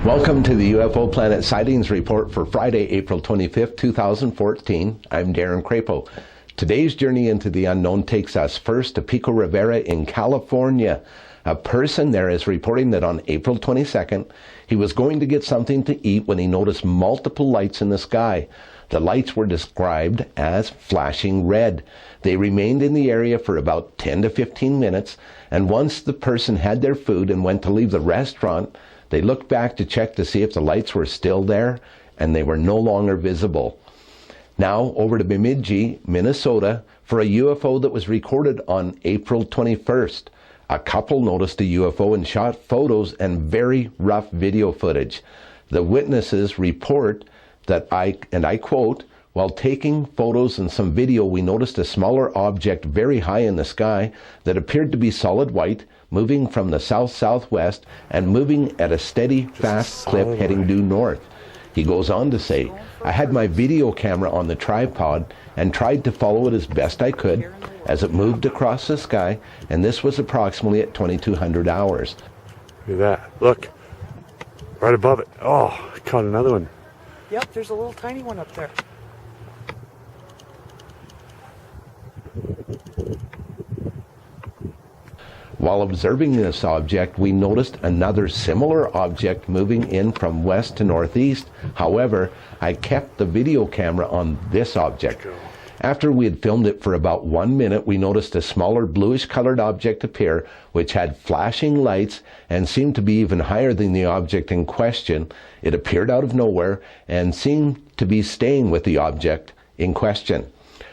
Welcome to the UFO Planet Sightings Report for Friday, April 25th, 2014. I'm Darren Crapo. Today's journey into the unknown takes us first to Pico Rivera in California. A person there is reporting that on April 22nd, he was going to get something to eat when he noticed multiple lights in the sky. The lights were described as flashing red. They remained in the area for about 10 to 15 minutes, and once the person had their food and went to leave the restaurant, they looked back to check to see if the lights were still there, and they were no longer visible. Now over to Bemidji, Minnesota, for a UFO that was recorded on April 21st. A couple noticed a UFO and shot photos and very rough video footage. The witnesses report that I quote, "While taking photos and some video, we noticed a smaller object very high in the sky that appeared to be solid white, moving from the south-southwest and moving at a steady, fast clip heading due north." He goes on to say, "I had my video camera on the tripod and tried to follow it as best I could as it moved across the sky, and this was approximately at 2200 hours. Look at that. Look. Right above it. Oh, I caught another one. Yep, there's a little tiny one up there. While observing this object, we noticed another similar object moving in from west to northeast. However, I kept the video camera on this object. After we had filmed it for about 1 minute, we noticed a smaller bluish-colored object appear, which had flashing lights and seemed to be even higher than the object in question. It appeared out of nowhere and seemed to be staying with the object in question.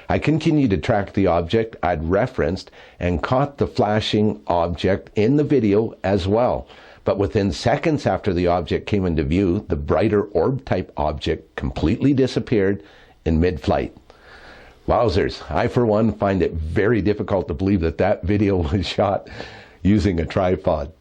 I continued to track the object I'd referenced and caught the flashing object in the video as well. But within seconds after the object came into view, the brighter orb-type object completely disappeared in mid-flight. Wowzers, I for one find it very difficult to believe that that video was shot using a tripod.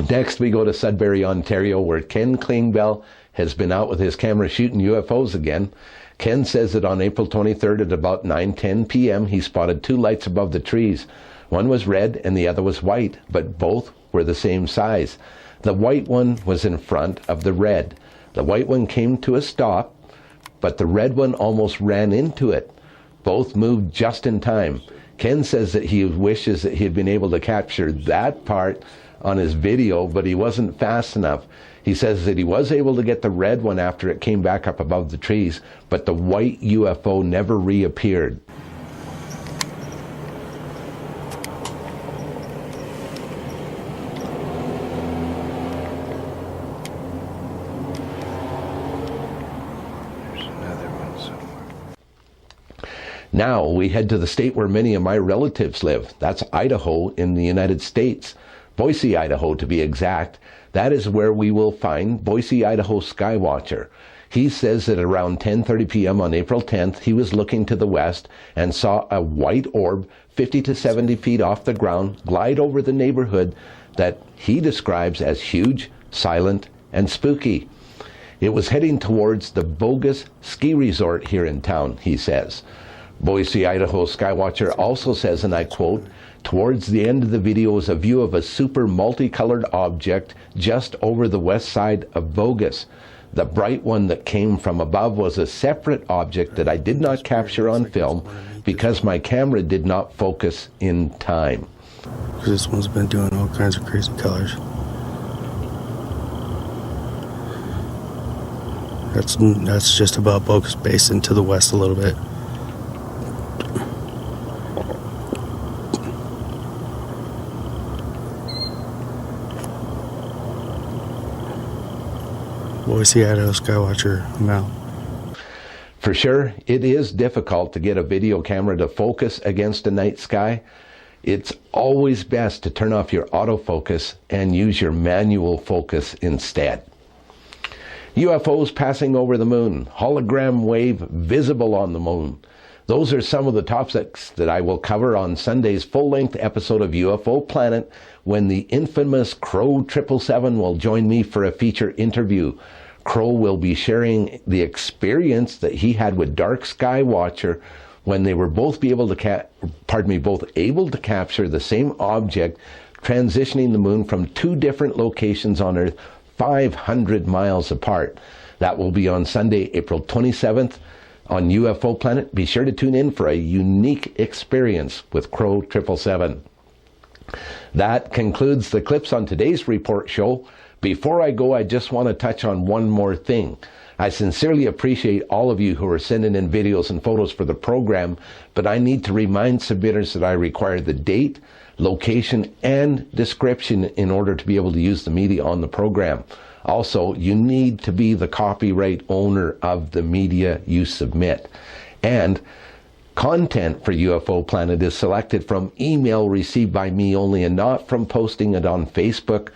Next we go to Sudbury, Ontario, where Ken Klingbeil has been out with his camera shooting UFOs again. Ken says that on April 23rd at about 9:10 p.m. he spotted two lights above the trees. One was red and the other was white, but both were the same size. The white one was in front of the red. The white one came to a stop, but the red one almost ran into it. Both moved just in time. Ken says that he wishes that he had been able to capture that part on his video, but he wasn't fast enough. He says that he was able to get the red one after it came back up above the trees, but the white UFO never reappeared. There's another one somewhere. Now we head to the state where many of my relatives live. That's Idaho in the United States. Boise, Idaho to be exact. That is where we will find Boise, Idaho Skywatcher. He says that around 10:30 p.m. on April 10th, he was looking to the west and saw a white orb 50 to 70 feet off the ground glide over the neighborhood that he describes as huge, silent, and spooky. It was heading towards the Bogus ski resort here in town, he says. Boise, Idaho Skywatcher also says, and I quote, "Towards the end of the video is a view of a super multicolored object just over the west side of Bogus. The bright one that came from above was a separate object that I did not capture on film because my camera did not focus in time." This one's been doing all kinds of crazy colors. That's just about Bogus Basin to the west a little bit. Boise, Idaho Skywatcher, I'm out. For sure, it is difficult to get a video camera to focus against a night sky. It's always best to turn off your autofocus and use your manual focus instead. UFOs passing over the moon, hologram wave visible on the moon. Those are some of the topics that I will cover on Sunday's full-length episode of UFO Planet, when the infamous Crow 777 will join me for a feature interview. Crow will be sharing the experience that he had with Dark Sky Watcher when they were both able to capture the same object transitioning the moon from two different locations on Earth 500 miles apart. That will be on Sunday, April 27th on UFO Planet. Be sure to tune in for a unique experience with Crow 777. That concludes the clips on today's report show. Before I go, I just want to touch on one more thing. I sincerely appreciate all of you who are sending in videos and photos for the program, but I need to remind submitters that I require the date, location, and description in order to be able to use the media on the program. Also, you need to be the copyright owner of the media you submit. And content for UFO Planet is selected from email received by me only and not from posting it on Facebook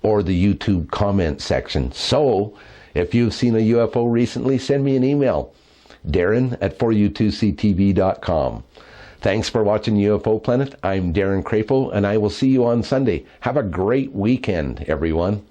or the YouTube comment section. So, if you've seen a UFO recently, send me an email, Darren@4u2ctv.com. Thanks for watching UFO Planet. I'm Darren Crapo, and I will see you on Sunday. Have a great weekend, everyone.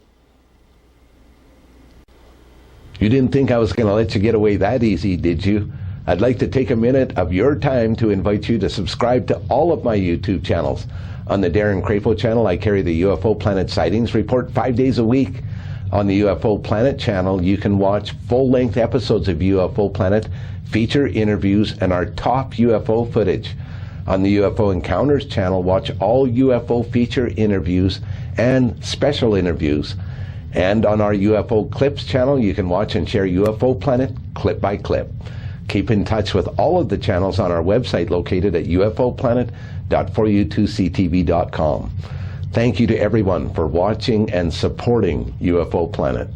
You didn't think I was going to let you get away that easy, did you? I'd like to take a minute of your time to invite you to subscribe to all of my YouTube channels. On the Darren Crapo channel, I carry the UFO Planet sightings report 5 days a week. On the UFO Planet channel, you can watch full-length episodes of UFO Planet, feature interviews, and our top UFO footage. On the UFO Encounters channel, watch all UFO feature interviews and special interviews. And on our UFO Clips channel, you can watch and share UFO Planet clip by clip. Keep in touch with all of the channels on our website located at ufoplanet.4u2ctv.com. Thank you to everyone for watching and supporting UFO Planet.